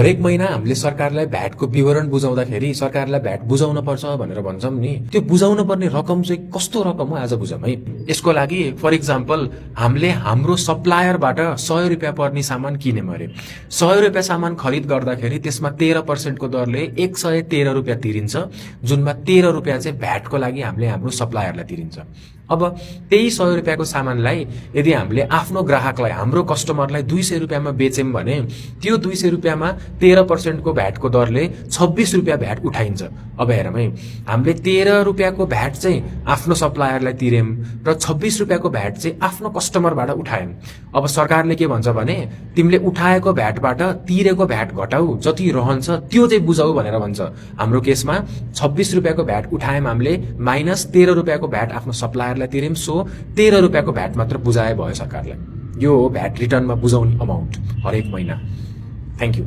हरेक महिना हामीले सरकारलाई भ्याटको विवरण बुझाउँदाखेरि सरकारलाई भ्याट बुझाउन पर्छ भनेर भन्छौँ नि, त्यो बुझाउन पर्ने रकम चाहिँ कस्तो रकम हो आज बुझौँ है। यसको लागि फर इक्जाम्पल हामीले हाम्रो सप्लायरबाट 100 रुपियाँ पर्ने सामान किन्यौँ अरे, 100 रुपियाँ सामान खरिद गर्दाखेरि त्यसमा 13% को दरले 113 रुपियाँ तिरिन्छ, जुनमा 13 रुपियाँ चाहिँ भ्याटको लागि हामीले हाम्रो सप्लायरलाई तिरिन्छ। अब त्यही 100 रुपियाँको सामानलाई यदि हामीले आफ्नो ग्राहकलाई, हाम्रो कस्टमरलाई 200 रुपियाँमा बेच्यौँ भने त्यो 200 रुपियाँमा 13% को भ्याटको दरले 26 रुपियाँ भ्याट उठाइन्छ। अब हेरौँ है, हामीले 13 रुपियाँको भ्याट चाहिँ आफ्नो सप्लायरलाई तिर्यौँ र 26 रुपियाँको भ्याट चाहिँ आफ्नो कस्टमरबाट उठायौँ। अब सरकारले के भन्छ भने तिमीले उठाएको भ्याटबाट तिरेको भ्याट घटाऊ, जति रहन्छ त्यो चाहिँ बुझाऊ भनेर भन्छ। हाम्रो केसमा 26 रुपियाँको भ्याट उठायौँ हामीले, माइनस 13 रुपियाँको भ्याट आफ्नो सप्लायरलाई तिर्यौँ, सो 13 रुपियाँको भ्याट मात्र बुझाए भयो सरकारलाई। यो हो भ्याट रिटर्नमा बुझाउने अमाउन्ट हरेक महिना। Thank you.